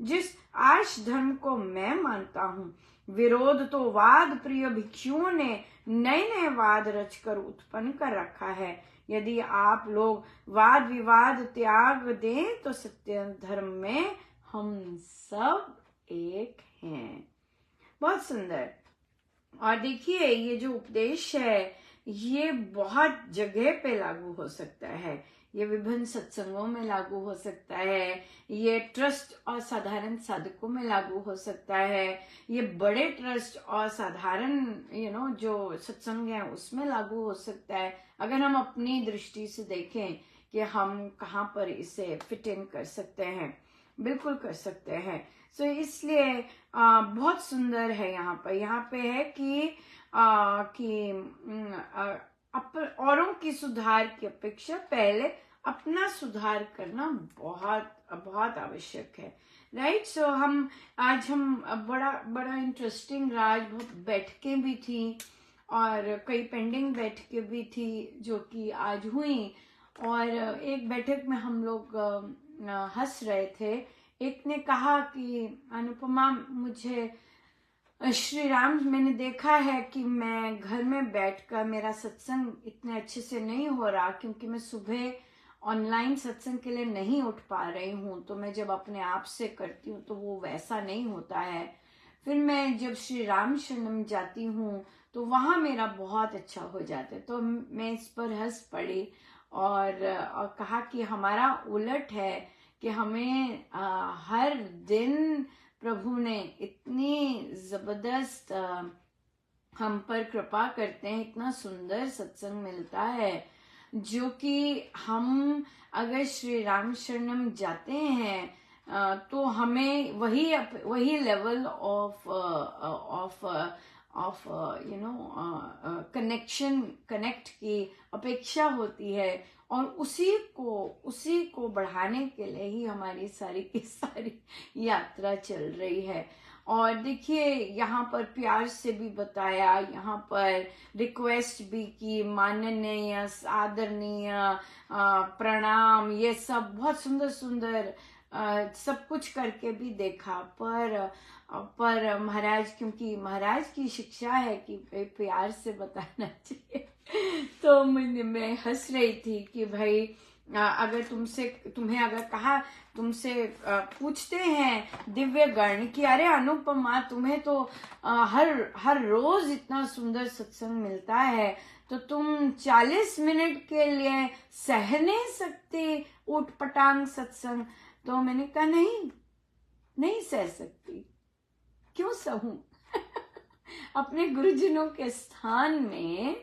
जिस आर्ष धर्म को मैं मानता हूँ। विरोध तो वाद प्रिय भिक्षुओं ने नए नए वाद रचकर उत्पन्न कर रखा है। यदि आप लोग वाद विवाद त्याग दें तो सत्य धर्म में हम सब एक हैं। बहुत सुंदर। और देखिए ये जो उपदेश है ये बहुत जगह पे लागू हो सकता है। ये विभिन्न सत्संगों में लागू हो सकता है, ये ट्रस्ट और साधारण साधकों में लागू हो सकता है, ये बड़े ट्रस्ट और साधारण जो सत्संग है उसमें लागू हो सकता है, अगर हम अपनी दृष्टि से देखें कि हम कहाँ पर इसे फिट इन कर सकते हैं। बिल्कुल कर सकते हैं। सो इसलिए बहुत सुंदर है। यहाँ पे है कि औरों की सुधार की अपेक्षा पहले अपना सुधार करना बहुत बहुत आवश्यक है। राइट। सो आज हम बड़ा इंटरेस्टिंग राज बहुत बैठकें भी थी और कई पेंडिंग बैठकें भी थी जो कि आज हुई। और एक बैठक में हम लोग हंस रहे थे। एक ने कहा कि अनुपमा, मुझे श्री राम, मैंने देखा है कि मैं घर में बैठकर मेरा सत्संग इतने अच्छे से नहीं हो रहा क्योंकि मैं सुबह ऑनलाइन सत्संग के लिए नहीं उठ पा रही हूँ, तो मैं जब अपने आप से करती हूँ तो वो वैसा नहीं होता है। फिर मैं जब श्री राम शरणम जाती हूँ तो वहाँ मेरा बहुत अच्छा हो जाता है। तो मैं इस पर हंस पड़ी और कहा कि हमारा उलट है कि हमें हर दिन प्रभु ने इतनी जबरदस्त हम पर कृपा करते हैं, इतना सुंदर सत्संग मिलता है जो कि हम अगर श्री राम शरणम जाते हैं तो हमें वही लेवल ऑफ कनेक्ट की अपेक्षा होती है और उसी को बढ़ाने के लिए ही हमारी सारी की सारी यात्रा चल रही है। और देखिए यहाँ पर प्यार से भी बताया, यहाँ पर रिक्वेस्ट भी की, माननीय, आदरणीय, प्रणाम, ये सब बहुत सुंदर सुंदर सब कुछ करके भी देखा। पर महाराज, क्योंकि महाराज की शिक्षा है कि प्यार से बताना चाहिए तो मैं हंस रही थी कि भाई अगर तुम्हें अगर कहा, तुमसे पूछते हैं दिव्य गण कि अरे अनुपमा, तुम्हें तो हर रोज इतना सुंदर सत्संग मिलता है, तो तुम 40 मिनट के लिए सह नहीं सकते ऊट पटांग सत्संग? तो मैंने कहा नहीं सह सकती। क्यों सहूं? अपने गुरुजनों के स्थान में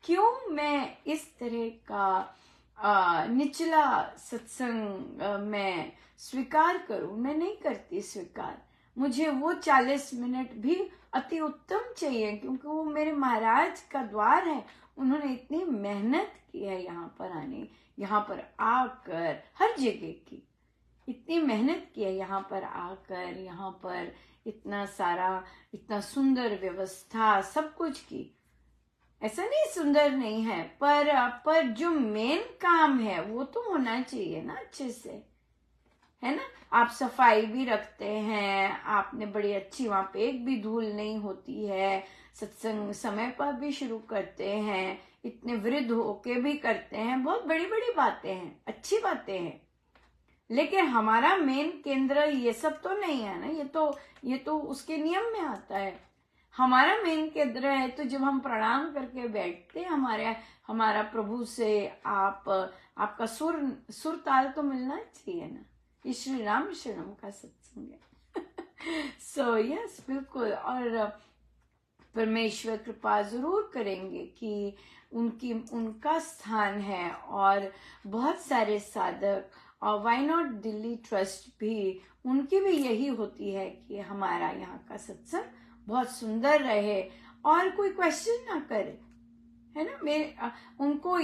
क्यों मैं इस तरह का निचला सत्संग मैं स्वीकार करूं? मैं नहीं करती स्वीकार। मुझे वो 40 मिनट भी अति उत्तम चाहिए क्योंकि वो मेरे महाराज का द्वार है। उन्होंने इतनी मेहनत की है यहाँ पर आकर, हर जगह की इतनी मेहनत की है यहाँ पर आकर, यहाँ पर इतना सुंदर व्यवस्था सब कुछ की। ऐसा नहीं सुंदर नहीं है, पर जो मेन काम है वो तो होना चाहिए ना अच्छे से, है ना। आप सफाई भी रखते हैं, आपने बड़ी अच्छी, वहां पे एक भी धूल नहीं होती है, सत्संग समय पर भी शुरू करते हैं, इतने वृद्ध होके भी करते हैं, बहुत बड़ी बड़ी बातें हैं, अच्छी बातें हैं। लेकिन हमारा मेन केंद्र ये सब तो नहीं है ना, ये तो उसके नियम में आता है। हमारा मेन केंद्र है तो जब हम प्रणाम करके बैठते हैं हमारा प्रभु से आपका सुर ताल तो मिलना चाहिए ना। ये श्री राम शरणम का सत्संग है। सो यस, बिल्कुल। और परमेश्वर कृपा जरूर करेंगे कि उनका स्थान है और बहुत सारे साधक, और वाई नॉट दिल्ली ट्रस्ट भी, उनकी भी यही होती है कि हमारा यहाँ का सत्संग बहुत सुंदर रहे और कोई क्वेश्चन ना करे, है ना। उनको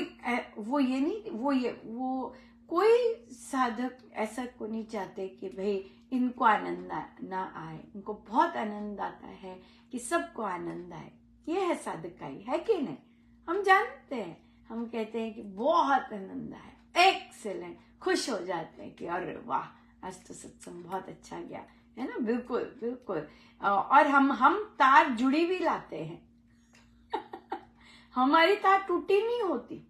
वो कोई साधक ऐसा को नहीं चाहते कि भाई इनको आनंद ना आए। उनको बहुत आनंद आता है कि सबको आनंद आए। ये है साधकाई, है कि नहीं? हम जानते हैं, हम कहते हैं कि बहुत आनंद आए, एक्सेलेंट, खुश हो जाते हैं कि अरे वाह, आज तो सत्संग बहुत अच्छा गया, है ना। बिल्कुल बिल्कुल। और हम तार जुड़ी भी लाते हैं। हमारी तार टूटी नहीं होती,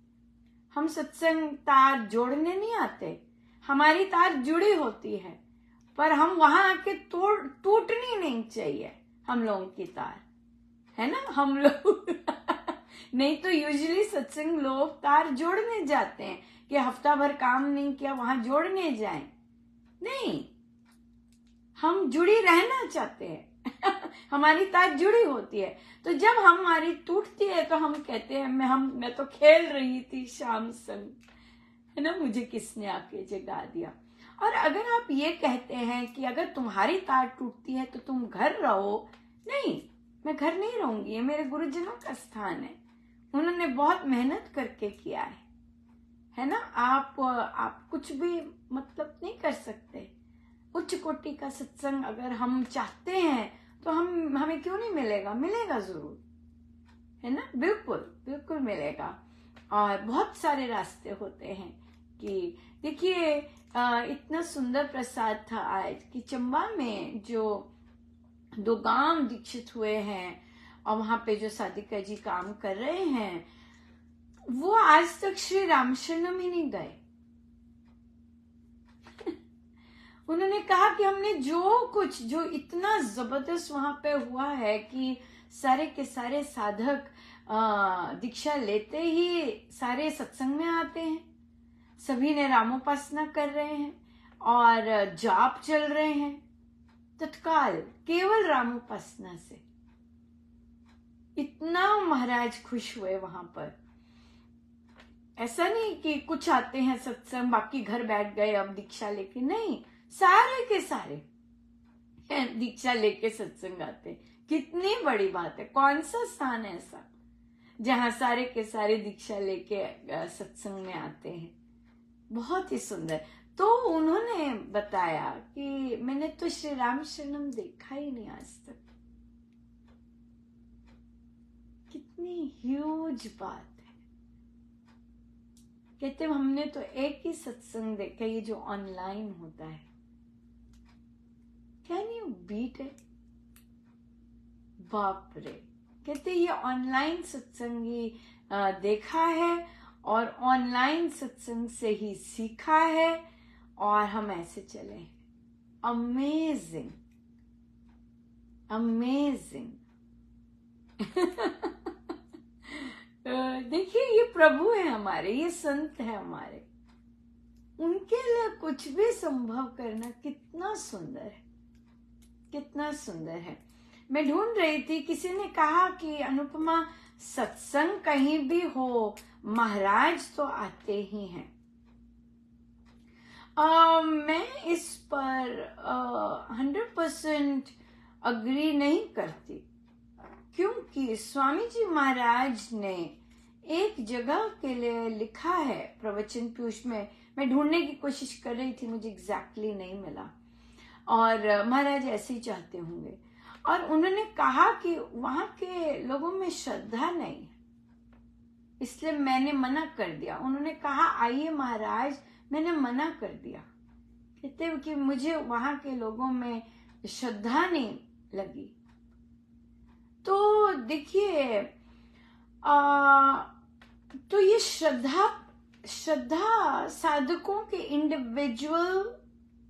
हम सत्संग तार जोड़ने नहीं आते, हमारी तार जुड़ी होती है, पर हम वहां आके टूटनी नहीं चाहिए हम लोगों की तार, है ना। हम लोग नहीं तो यूजुअली सत्संग लोग तार जोड़ने जाते हैं कि हफ्ता भर काम नहीं किया वहां जोड़ने जाएं। नहीं, हम जुड़ी रहना चाहते हैं। हमारी तार जुड़ी होती है, तो जब हमारी टूटती है तो हम कहते हैं मैं तो खेल रही थी शाम संग, है ना, मुझे किसने आके जगा दिया। और अगर आप ये कहते हैं कि अगर तुम्हारी तार टूटती है तो तुम घर रहो, नहीं, मैं घर नहीं रहूंगी, ये मेरे गुरुजनों का स्थान है, उन्होंने बहुत मेहनत करके किया है ना। आप कुछ भी मतलब नहीं कर सकते। उच्च कोटि का सत्संग अगर हम चाहते हैं तो हमें क्यों नहीं मिलेगा, मिलेगा जरूर, है ना। बिल्कुल बिल्कुल मिलेगा। और बहुत सारे रास्ते होते हैं कि देखिए इतना सुंदर प्रसाद था आज कि चंबा में जो 2 गांव दीक्षित हुए हैं और वहां पे जो साधिका जी काम कर रहे हैं, वो आज तक श्री रामशरणम ही नहीं गए। उन्होंने कहा कि हमने जो इतना जबरदस्त वहां पे हुआ है कि सारे के सारे साधक दीक्षा लेते ही सारे सत्संग में आते हैं, सभी ने रामोपासना कर रहे हैं और जाप चल रहे हैं तत्काल, केवल रामोपासना से। इतना महाराज खुश हुए वहां पर। ऐसा नहीं कि कुछ आते हैं सत्संग बाकी घर बैठ गए अब दीक्षा लेके, नहीं, सारे के सारे दीक्षा लेके सत्संग आते। कितनी बड़ी बात है। कौन सा स्थान है ऐसा जहां सारे के सारे दीक्षा लेके सत्संग में आते हैं। बहुत ही सुंदर। तो उन्होंने बताया कि मैंने तो श्री राम शरणम देखा ही नहीं आज तक। कितनी ह्यूज बात है। कहते हमने तो एक ही सत्संग देखा, ये जो ऑनलाइन होता है। Can you beat it? बाप रे। कहते ये ऑनलाइन सत्संग ही देखा है और ऑनलाइन सत्संग से ही सीखा है और हम ऐसे चले। Amazing amazing. देखिए ये प्रभु है हमारे, ये संत है हमारे, उनके लिए कुछ भी संभव करना कितना सुंदर है, कितना सुंदर है। मैं ढूंढ रही थी, किसी ने कहा कि अनुपमा सत्संग कहीं भी हो महाराज तो आते ही हैं। मैं इस पर 100% अग्री नहीं करती, क्योंकि स्वामी जी महाराज ने एक जगह के लिए लिखा है प्रवचन पीयूष में। मैं ढूंढने की कोशिश कर रही थी, मुझे एग्जैक्टली नहीं मिला, और महाराज ऐसे ही चाहते होंगे। और उन्होंने कहा कि वहां के लोगों में श्रद्धा नहीं है, इसलिए मैंने मना कर दिया। उन्होंने कहा आइए महाराज, मैंने मना कर दिया। कहते कि मुझे वहां के लोगों में श्रद्धा नहीं लगी। तो देखिए तो ये श्रद्धा साधकों के इंडिविजुअल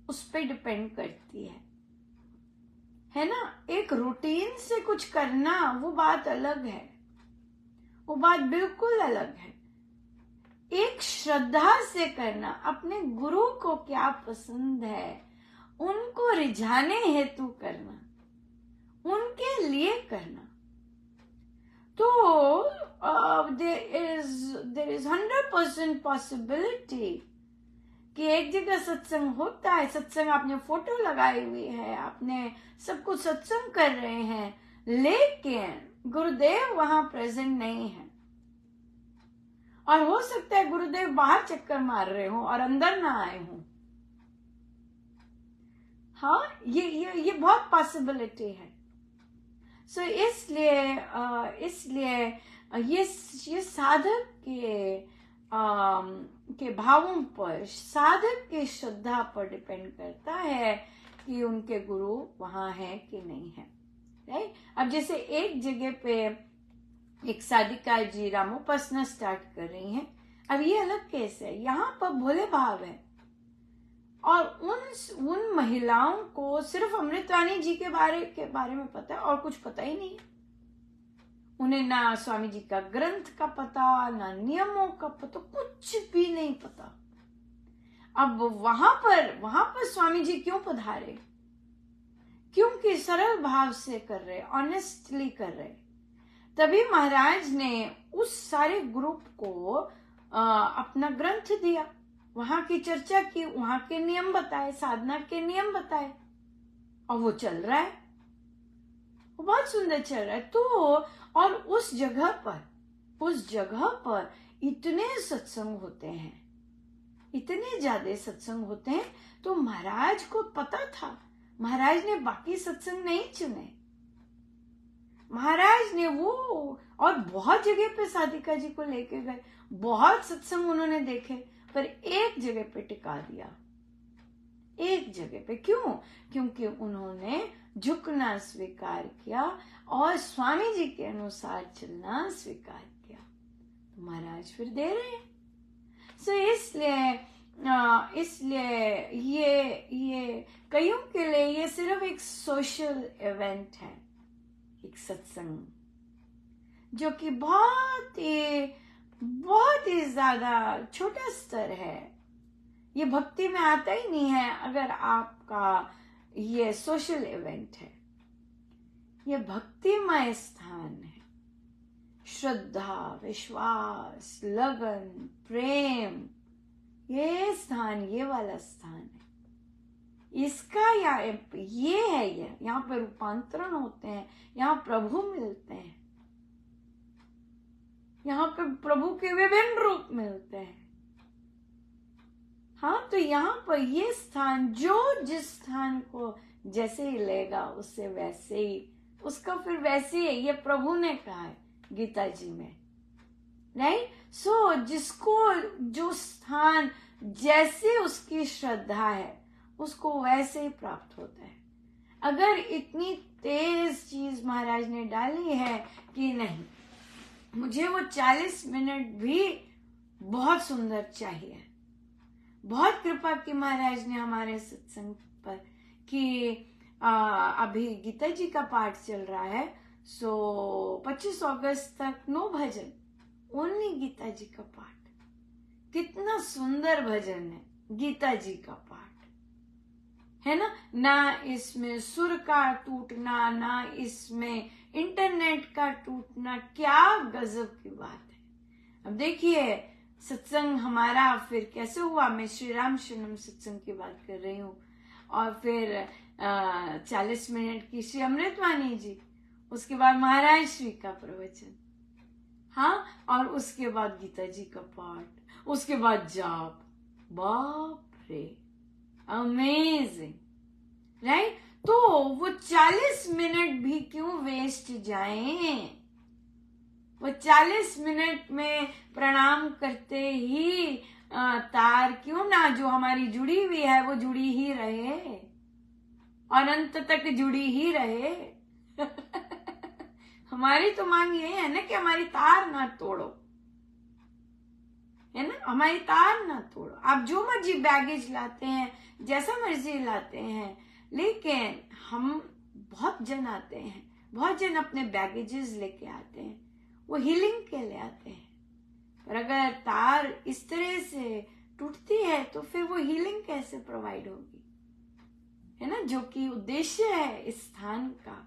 उस पर डिपेंड करती है ना। एक रूटीन से कुछ करना वो बात अलग है, वो बात बिल्कुल अलग है। एक श्रद्धा से करना, अपने गुरु को क्या पसंद है उनको रिझाने हेतु करना, उनके लिए करना। तो there is 100% possibility कि एक जगह सत्संग होता है, सत्संग आपने फोटो लगाई हुई है, आपने सब कुछ सत्संग कर रहे हैं, लेकिन गुरुदेव वहां प्रेजेंट नहीं है। और हो सकता है गुरुदेव बाहर चक्कर मार रहे हो और अंदर ना आए हो। हाँ, ये बहुत पॉसिबिलिटी है। सो इसलिए ये साधक के भावों पर, साधक की श्रद्धा पर डिपेंड करता है कि उनके गुरु वहां है कि नहीं है, राइट। अब जैसे एक जगह पे एक साधिका जी रामोपासना स्टार्ट कर रही हैं, अब ये अलग केस है, यहाँ पर भोले भाव है और उन महिलाओं को सिर्फ अमृतवाणी जी के बारे में पता है और कुछ पता ही नहीं। उन्हें ना स्वामी जी का ग्रंथ का पता, ना नियमों का पता, कुछ भी नहीं पता। अब वहां पर स्वामी जी क्यों पधारे? क्योंकि सरल भाव से कर रहे, ऑनेस्टली कर रहे। तभी महाराज ने उस सारे ग्रुप को अपना ग्रंथ दिया, वहां की चर्चा की, वहां के नियम बताए, साधना के नियम बताए, और वो चल रहा है, वो बहुत सुंदर चल रहा है। तो और उस जगह पर इतने सत्संग होते हैं, इतने ज्यादा सत्संग होते हैं। तो महाराज को पता था, महाराज ने बाकी सत्संग नहीं चुने, महाराज ने वो, और बहुत जगह पे साधिका जी को लेके गए, बहुत सत्संग उन्होंने देखे, पर एक जगह पे टिका दिया, एक जगह पे। क्यों? क्योंकि उन्होंने झुकना स्वीकार किया और स्वामी जी के अनुसार चलना स्वीकार किया, तो महाराज फिर दे रहे हैं। सो इसलिए ये कईयों के लिए ये सिर्फ एक सोशल इवेंट है, एक सत्संग, जो कि बहुत ही ज्यादा छोटा स्तर है। ये भक्ति में आता ही नहीं है अगर आपका ये सोशल इवेंट है। ये भक्तिमय स्थान है, श्रद्धा, विश्वास, लगन, प्रेम, ये स्थान, ये वाला स्थान है। इसका ये है, यहाँ पे रूपांतरण होते हैं, यहाँ प्रभु मिलते हैं, यहाँ पे प्रभु के विभिन्न रूप मिलते हैं। हाँ, तो यहाँ पर ये स्थान, जो जिस स्थान को जैसे ही लेगा उससे वैसे ही, उसका फिर वैसे ही, ये प्रभु ने कहा है गीता जी में, राइट। सो जिसको जो स्थान जैसे उसकी श्रद्धा है उसको वैसे ही प्राप्त होता है। अगर इतनी तेज चीज महाराज ने डाली है कि नहीं, मुझे वो 40 मिनट भी बहुत सुंदर चाहिए, बहुत कृपा की महाराज ने हमारे सत्संग पर कि अभी गीता जी का पाठ चल रहा है। सो 25 अगस्त तक 9 भजन, ओनली गीता जी का पाठ। कितना सुंदर भजन है गीता जी का पाठ, है ना। ना इसमें सुर का टूटना, ना इसमें इंटरनेट का टूटना, क्या गजब की बात है। अब देखिए सत्संग हमारा फिर कैसे हुआ। मैं श्री राम शरणम सत्संग की बात कर रही हूँ, और फिर 40 मिनट की श्री अमृतवाणी जी, उसके बाद महाराज श्री का प्रवचन, हाँ, और उसके बाद गीता जी का पाठ, उसके बाद जाप। बाप रे, अमेजिंग, राइट। तो वो 40 मिनट भी क्यों वेस्ट जाएं? वो 40 मिनट में प्रणाम करते ही तार क्यों ना जो हमारी जुड़ी हुई है वो जुड़ी ही रहे और अंत तक जुड़ी ही रहे। हमारी तो मांग ये है ना कि हमारी तार ना तोड़ो, है ना, हमारी तार ना तोड़ो। आप जो मर्जी बैगेज लाते हैं, जैसा मर्जी लाते हैं, लेकिन हम बहुत जन आते हैं, बहुत जन अपने बैगेजेस लेके आते हैं, वो हीलिंग के लिए आते हैं। पर अगर तार इस तरह से टूटती है तो फिर वो हीलिंग कैसे प्रोवाइड होगी, है ना, जो कि उद्देश्य है इस स्थान का,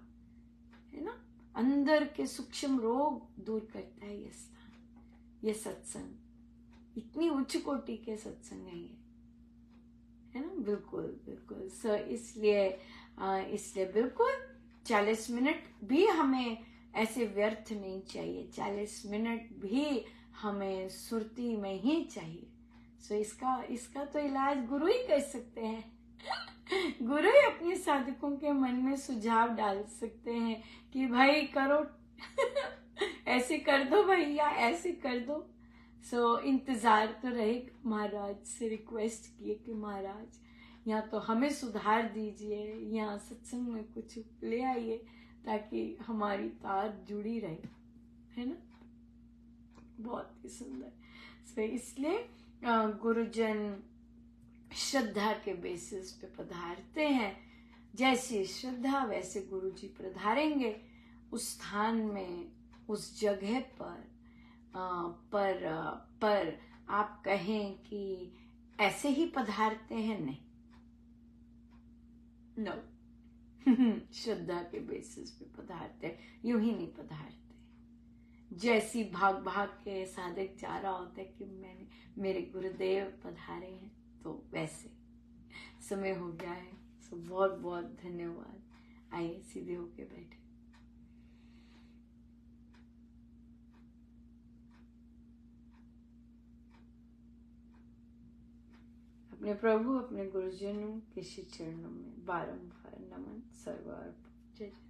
है ना। अंदर के सूक्ष्म रोग दूर करता है ये स्थान, ये सत्संग। इतनी उच्च कोटि के सत्संग है ये, है ना। बिल्कुल बिल्कुल। सो इसलिए बिल्कुल 40 मिनट भी हमें ऐसे व्यर्थ नहीं चाहिए, 40 मिनट भी हमें सुरती में ही चाहिए। सो इसका तो इलाज गुरु ही कर सकते हैं। गुरु ही अपने साधकों के मन में सुझाव डाल सकते हैं कि भाई करो, ऐसे कर दो भैया, ऐसे कर दो। सो इंतजार तो रहेगा। महाराज से रिक्वेस्ट किए कि महाराज या तो हमें सुधार दीजिए या सत्संग में कुछ ले आइए ताकि हमारी तार जुड़ी रहे, है ना। बहुत ही सुंदर। इसलिए गुरुजन श्रद्धा के बेसिस पे पधारते हैं। जैसी श्रद्धा वैसे गुरुजी पधारेंगे उस स्थान में, उस जगह पर आप कहें कि ऐसे ही पधारते हैं, नहीं, नो श्रद्धा के बेसिस पे पधारते हैं, यूं ही नहीं पधारते। जैसी भाग भाग के साधक जा रहा होता है कि मेरे गुरुदेव पधारे हैं, तो वैसे समय हो गया है। सो बहुत बहुत धन्यवाद। आइए सीधे होके बैठे। अपने प्रभु अपने गुरुजनों के श्री चरणों में बारंबार नमन, सर्वार्पण। जय जय।